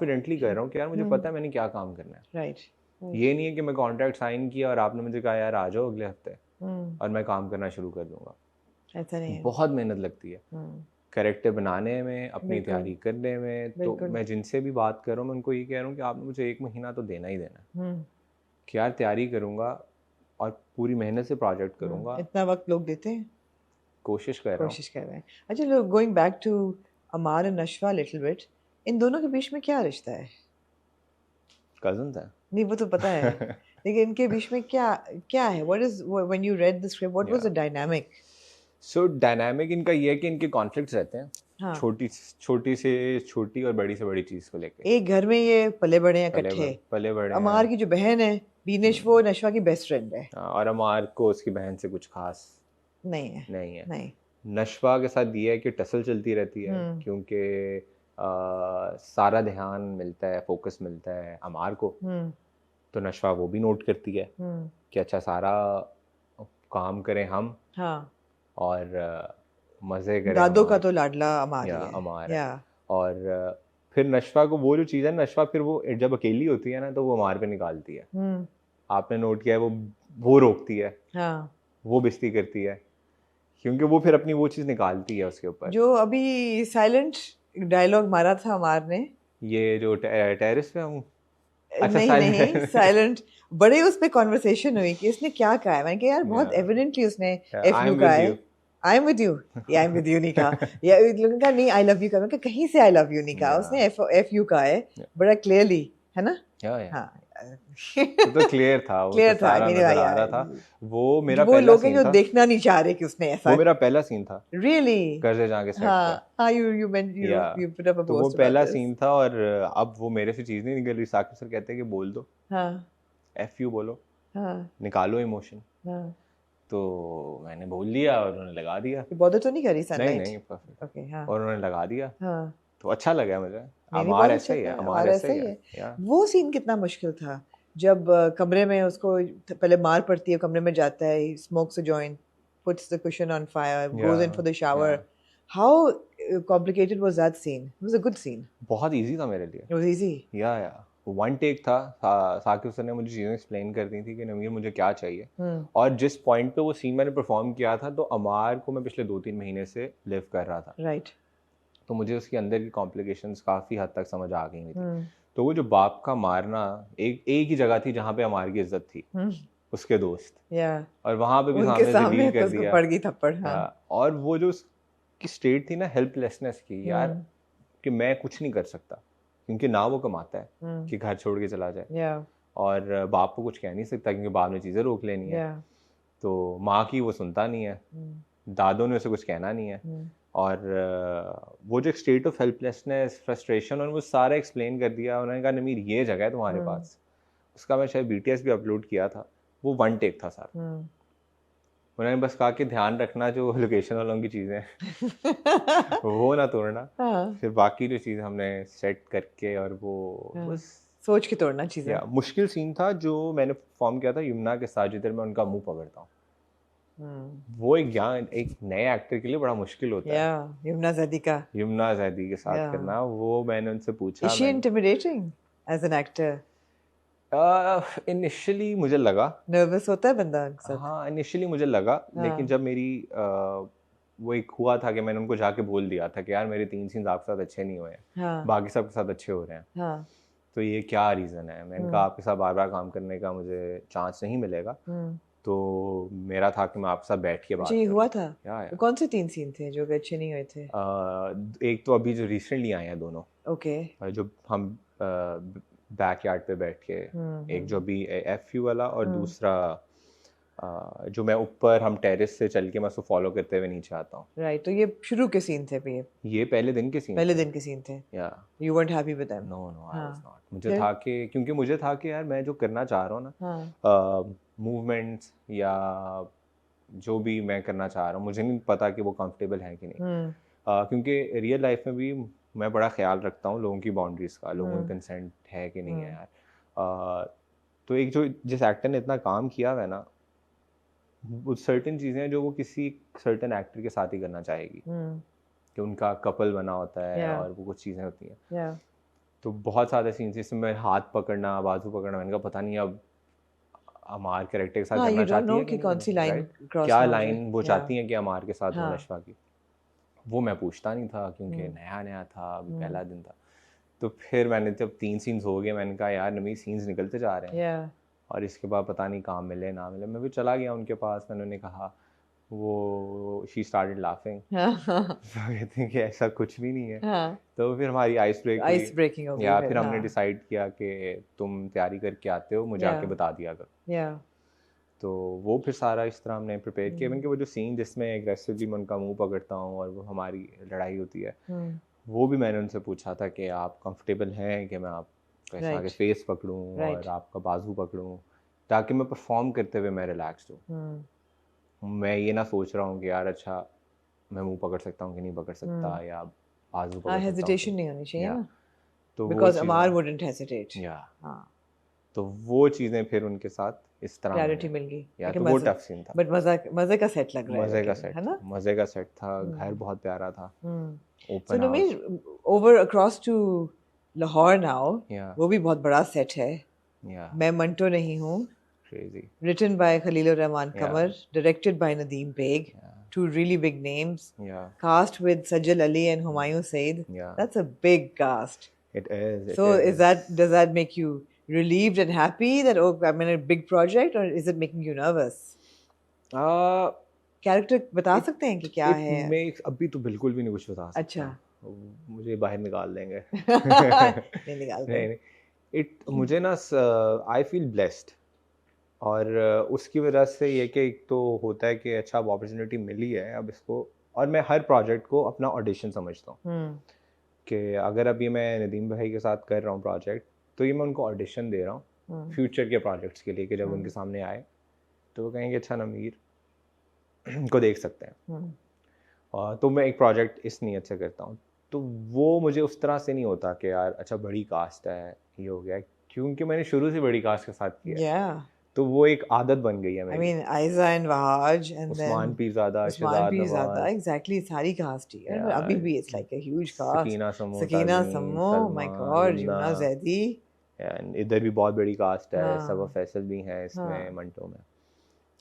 Confidently कर रहा हूँ कि यार मुझे पता है मैंने क्या काम करना है। राइट। ये नहीं है कि मैं कॉन्ट्रैक्ट साइन किया और आपने मुझे कहा यार आ जाओ अगले हफ्ते और मैं काम करना शुरू कर दूंगा। ऐसा नहीं है। बहुत मेहनत लगती है कैरेक्टर बनाने में, अपनी बिल्कुल, तैयारी करने में। तो बिल्कुल। मैं जिनसे भी बात कर रहा हूँ मैं उनको ये कह रहा हूँ कि आपने मुझे 1 महीना तो देना ही देना है कि यार तैयारी करूँगा और पूरी मेहनत से प्रोजेक्ट करूँगा, इतना वक्त लोग देते हैं, कोशिश कर रहा हूँ। कोशिश कर रहे हैं। अच्छा, लोग गोइंग बैक टू अमार एंड नशवा लिटिल बिट, इन दोनों के बीच में क्या रिश्ता है? कजन्स हैं। नहीं, वो तो पता है, लेकिन इनके बीच में क्या क्या है? What is, when you read the script, what was the dynamic? So dynamic इनका ये है कि इनके कॉन्फ्लिक्ट्स रहते हैं, हाँ। छोटी छोटी से छोटी और बड़ी से बड़ी चीज़ को लेके। एक घर में ये पले बड़े हैं इकट्ठे। पले बड़े अमार हैं। की जो बहन है बीनेश, वो नशवा की बेस्ट फ्रेंड है। और अमार को उसकी बहन से कुछ खास नहीं है। नहीं है। नहीं। नशवा के साथ ये है कि टसल चलती रहती है क्योंकि सारा ध्यान मिलता है, फोकस मिलता है अमार को। तो नशवा वो भी नोट करती है कि अच्छा सारा काम करें हम हाँ। और मज़े करें दादो का अमार। तो लाडला अमार या ही है। अमार है। या और फिर नशवा को वो जो चीज़ है, नशवा फिर वो जब अकेली होती है ना तो वो अमार पे निकालती है। आपने नोट किया है वो रोकती है, हाँ। वो बेइज्जती करती है क्योंकि वो फिर अपनी वो चीज़ निकालती है उसके ऊपर। जो अभी साइलेंट डायलॉग मारा था अमार ने, ये जो टेरेस पे हूँ, अच्छा नहीं नहीं, साइलेंट। साइलेंट, बड़े उस पे कॉन्वर्सेशन हुई कि इसने क्या कहा है। मैंने कहा यार बहुत एविडेंटली उसने एफ आई यू एम कहा विद है। You. I am with you, या आई एम विद यू नहीं कहा, या लोगों का नहीं आई लव यू कहा। मैं कहा कहीं से आई लव यू नहीं कहा, उसने एफ यू कहा है बड़ा क्लियरली, है ना? हाँ। वो तो क्लियर था, वो तो क्लियर था, सारा नजर आ रहा था। वो मेरा वो पहला लोग हैं सीन जो था। देखना नहीं चाह रहे कि उसने ऐसा। वो मेरा पहला सीन था रियली? कर्जे जहाँ के सेट पे। हाँ हाँ, यू मेंट, या यू पुट अप अ तो वो पोस्ट अबाउट पहला दिस। सीन था और अब वो मेरे से चीज़ नहीं निकल रही। साकिब सर कहते हैं कि बोल दो, हाँ एफ यू बोलो, हाँ निकालो इमोशन। हाँ। तो मैंने बोल लिया और उन्होंने लगा दिया। ये बॉदर तो नहीं करी नहीं सनलाइट? नहीं, परफेक्ट। ओके। हाँ और उन्होंने लगा दिया हाँ। तो अच्छा लगा मुझे। नहीं नहीं, अमार बहुत ऐसा अच्छा ही है, था, अमार और ऐसा ऐसा ही ही है। है। या वो सीन कितना मुश्किल था जब कमरे में उसको पहले मार पड़ती है, कमरे में जाता है, smokes a joint, puts the cushion on fire, goes in for the shower. How complicated was that scene? It was a good scene. बहुत इजी था मेरे लिए। It was easy. या वन टेक था। साकिब सर ने मुझे चीज़ें एक्सप्लेन कर दी थी कि नवीर मुझे क्या चाहिए। और जिस पॉइंट पे वो सीन मैंने परफॉर्म किया था तो अमार को मैं पिछले 2-3 महीने से लिव कर रहा था। राइट। तो मुझे उसके अंदर की कॉम्प्लिकेशंस काफ़ी हद तक समझ आ गई थी। तो वो जो बाप का मारना, एक ही जगह थी जहाँ पे अमार की इज्जत थी, उसके दोस्त, या और वहाँ पे भी उनके सामने से सामने डील तो कर उसको दिया। पड़ गई थप्पड़। हाँ। और वो जो उसकी स्टेट थी ना हेल्पलेसनेस की यार, कि मैं कुछ नहीं कर सकता क्योंकि ना वो कमाता है कि घर छोड़ के चला जाए, या और बाप को कुछ कह नहीं सकता क्योंकि बाप ने चीज़ें रोक लेनी है। या तो माँ की वो सुनता नहीं है, दादों ने उसे कुछ कहना नहीं है। और वो जो एक स्टेट ऑफ हेल्पलेसनेस, फ्रस्ट्रेशन, और वो सारा एक्सप्लेन कर दिया। उन्होंने कहा नमीर ये जगह है तुम्हारे पास। उसका मैं शायद BTS भी अपलोड किया था। वो वन टेक था सारा। उन्होंने बस कहा कि ध्यान रखना जो लोकेशन वालों की चीज़ें हैं वो ना तोड़ना। हाँ। फिर बाकी जो चीज़ हमने सेट करके, और वो बस सोच के तोड़ना चीजें। या मुश्किल सीन था जो मैंने फॉर्म किया था यमुना के साथ, जिधर मैं उनका मुंह पकड़ता हूँ। वो एक नए एक्टर के लिए बड़ा मुश्किल होता है। या यमुना ज़ैदी का। यमुना ज़ैदी के साथ करना, वो मैंने उनसे पूछा। Is she intimidating as an actor? Initially मुझे लगा, नर्वस होता है बंदा उनके साथ। हाँ इनिशियली मुझे लगा, लेकिन जब मेरी वो एक हुआ था कि मैंने उनको जाके बोल दिया था कि यार मेरे 3 सीन्स आपके साथ अच्छे नहीं हुए हैं, बाकी सबके साथ अच्छे हो रहे हैं, तो ये क्या रीज़न है। मैंने कहा आपके साथ बार बार काम करने का मुझे चांस नहीं मिलेगा, तो मेरा था कि मैं आपके साथ बैठ के बात ये करूं। हुआ था। या तो कौन से 3 सीन थे जो अच्छे नहीं हुए थे? एक तो अभी जो रिसेंटली आए हैं दोनों, ओके। जो हम बैकयार्ड पे बैठ के, एक जो अभी FU वाला, और दूसरा जो मैं ऊपर हम टेरेस से चल के मैं उसको फॉलो करते हुए नीचे आता हूँ। राइट, तो ये शुरू के सीन थे पे? ये पहले दिन के सीन पहले दिन के सीन थे। या you weren't happy with them? No no, I was not. मुझे था कि क्योंकि मुझे था कि यार मैं जो करना चाह रहा हूँ ना, मूवमेंट्स या जो भी मैं करना चाह रहा हूँ, मुझे नहीं पता कि वो कंफर्टेबल है कि नहीं। क्योंकि रियल लाइफ में भी मैं बड़ा ख्याल रखता हूँ लोगों की बाउंड्रीज का, लोगों का कंसेंट है कि नहीं है यार। तो एक जो जिस एक्टर ने इतना काम किया हुआ है ना, वो सर्टेन चीज़ें हैं जो वो किसी सर्टेन एक्टर के साथ ही करना चाहेगी, कि उनका कपल बना होता है और वो कुछ चीज़ें होती हैं। तो बहुत सारे सीन्स जिसमें हाथ पकड़ना, बाजू पकड़ना, मैंने कहा पता नहीं अब अमार कैरेक्टर के साथ करना चाहती है कि कौन सी लाइन क्रॉस क्या लाइन वो चाहती है कि अमार के साथ हो हाँ. नशवा की, वो मैं पूछता नहीं था क्योंकि नया नया था, अभी पहला दिन था। तो फिर मैंने जब 3 सीन्स हो गए, मैंने कहा यार नमी सीन्स निकलते जा रहे हैं और इसके बाद पता नहीं काम मिले ना मिले। मैं भी चला गया उनके पास, मैंने उन्हें कहा, वो शी स्टार्टेड लाफिंग, कहती कि ऐसा कुछ भी नहीं है। तो फिर हमारी आइस ब्रेकिंग हो गई या फिर हमने डिसाइड किया कि तुम तैयारी करके आते हो, मुझे आके बता दिया करो। तो वो फिर सारा इस तरह हमने प्रिपेयर किया। मैंने वो जो सीन जिसमें एग्रेसिवली मैं उनका मुंह पकड़ता हूँ और वो हमारी लड़ाई होती है, वो भी मैंने उनसे पूछा था कि आप कंफर्टेबल हैं कि मैं आपका ऐसा आगे फेस पकड़ूं और आपका बाजू पकड़ूं, ताकि मैं परफॉर्म करते हुए मैं रिलैक्स्ड हूँ। मैं ये ना सोच रहा हूँ कि यार अच्छा मैं मुंह पकड़ सकता हूँ कि नहीं पकड़ सकता, या बाजू पकड़ सकता हूँ। हेजिटेशन नहीं होनी चाहिए ना, तो बिकॉज़ अमार वुडंट हेजिटेट। तो वो चीज़ें फिर उनके साथ इस तरह क्लैरिटी मिल गई। या तो वो टफ सीन था, बट मजे का सेट लग रहा है, मजे का सेट है ना, मजे का सेट था। घर बहुत प्यारा था, open house. Over across to Lahore now, वो भी बहुत बड़ा सेट है। मैं मंटो नहीं हूँ, written by Khalilur Rahman Qamar, directed by Nadeem Beg, two really big names, cast with Sajjal Ali and Humayun Saeed. That's a big cast. It is. So does that make you relieved and happy that, oh, I'm in a big project, or is it making you nervous? Character बता सकते हैं कि क्या है? मैं अभी तो बिल्कुल भी नहीं कुछ बता सकता। अच्छा, मुझे बाहर निकाल देंगे। नहीं निकालते। नहीं, मुझे ना आई फील ब्लेस्ड, और उसकी वजह से ये कि एक तो होता है कि अच्छा अब अपॉर्चुनिटी मिली है अब इसको, और मैं हर प्रोजेक्ट को अपना ऑडिशन समझता हूँ कि अगर अभी मैं नदीम भाई के साथ कर रहा हूँ प्रोजेक्ट, तो ये मैं उनको ऑडिशन दे रहा हूँ फ्यूचर के प्रोजेक्ट्स के लिए, कि जब उनके सामने आए तो वो कहेंगे अच्छा नमीर को देख सकते हैं। और तो मैं एक प्रोजेक्ट इस नीयत से करता हूँ, तो वो मुझे उस तरह से नहीं होता कि यार अच्छा बड़ी कास्ट है ये हो गया, क्योंकि मैंने शुरू से बड़ी कास्ट के साथ किया तो वो एक आदत बन गई है मेरी। I mean, Aiza and Wahaj and Usman Pirzada, Shahzad Nawaz, exactly, सारी cast ही है। अभी भी it's like a huge cast. Sakina Sammo, my God, Yumna Zaidi. And इधर भी बहुत बड़ी कास्ट है, सबा फैसल भी हैं इसमें मंटो में,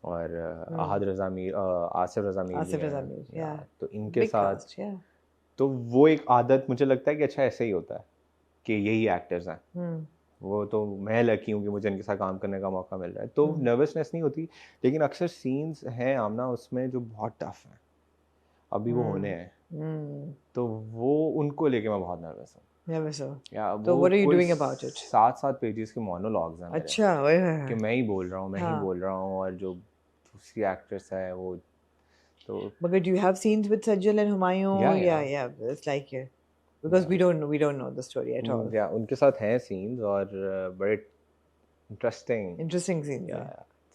और आसिफ रज़ा मीर, तो इनके साथ तो वो एक आदत मुझे लगता है कि अच्छा ऐसे ही होता है कि यही एक्टर्स हैं। वो तो मैं लकी हूँ कि मुझे इनके साथ काम करने का मौका मिल रहा है, तो नर्वसनेस नहीं होती। लेकिन अक्सर सीन्स हैं आमना उसमें जो बहुत टफ हैं, अभी वो होने हैं, तो वो उनको लेके मैं बहुत नर्वस हूँ। तो what are you doing about it? 7 pages के मोनोलॉग्स हैं अच्छा कि मैं ही बोल रहा हूँ, मैं ही बोल रहा हूँ, और जो दूसरी एक्ट्रेस है वो तो। But do you have scenes with Sajjal and Humayun? Yeah, it's like because we don't know the story at all. Yeah, उनके साथ हैं सीन्स और बड़े interesting scenes.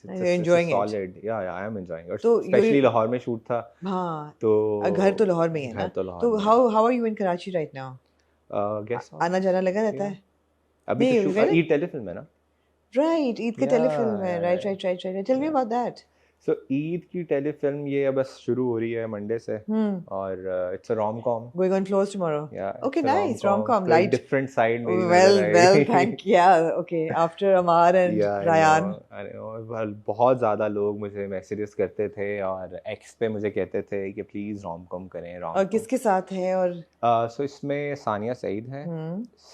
You're enjoying it? Solid. Yeah, I am enjoying it. So especially Lahore में shoot था। हाँ। तो घर तो लाहौर में ही है ना? तो how are you in Karachi right now? आना जाना लगा रहता है? अभी तो ईद टेलीफिल्म है ना? Right, ईद की टेलीफिल्म है। Right. Tell me about that. So Eid की टेलीफिल्म ये बस शुरू हो रही है मंडे से, और it's a rom-com. Going on floors tomorrow. Yeah. Okay, nice rom-com. Light. Different side मेरी Well, thank you. Yeah, okay. After Amar and Ryan. I know. बहुत ज़्यादा लोग मुझे मैसेजेस करते थे और एक्स पे मुझे कहते थे कि प्लीज rom-com करें। और किसके साथ है? और so इसमें सानिया सईद है,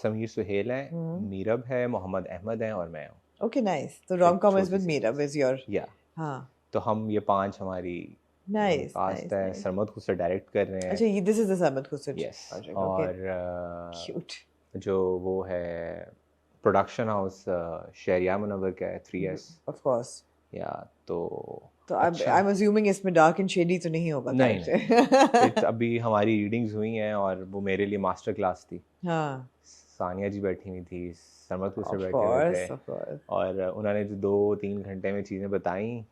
समीर सुहेल है, मीरब है, मोहम्मद अहमद है और मैं हूँ। Okay, nice. So rom-com is with Meerab is your. Yeah. हाँ। तो हम ये 5 हमारी कास्ट है, सरमद खुसर डायरेक्ट कर रहे हैं। अच्छा, this is the सरमद खुसर project. और cute. जो वो है प्रोडक्शन हाउस शहरिया मुनव्वर का है 3S. Of course. तो I'm assuming इसमें डार्क एंड शेडी तो नहीं होगा? नहीं। अभी हमारी रीडिंग्स हुई हैं और वो मेरे लिए मास्टर क्लास थी। हाँ। सानिया जी बैठी हुई थी, सरमद खुसर बैठे हुए थे, और उन्होंने जो 2-3 घंटे में चीज़ें बताई,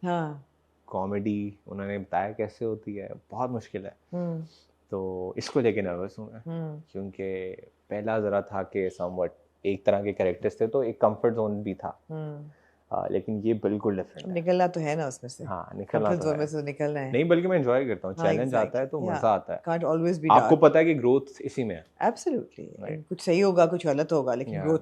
कॉमेडी उन्होंने बताया कैसे होती है, बहुत मुश्किल है। तो इसको लेके नर्वस हूँ मैं, क्योंकि पहला ज़रा था कि समवट एक तरह के कैरेक्टर्स थे तो एक कंफर्ट जोन भी था, लेकिन ये बिल्कुल डिफरेंट है। निकलना तो है ना उसमें से। हाँ, निकलना तो है। में से निकलना है। नहीं, बल्कि मैं एंजॉय करता हूँ, चैलेंज आता है तो मजा आता है। Can't always be आपको पता है कि ग्रोथ इसी में है। Absolutely. कुछ सही होगा, कुछ गलत होगा, लेकिन ग्रोथ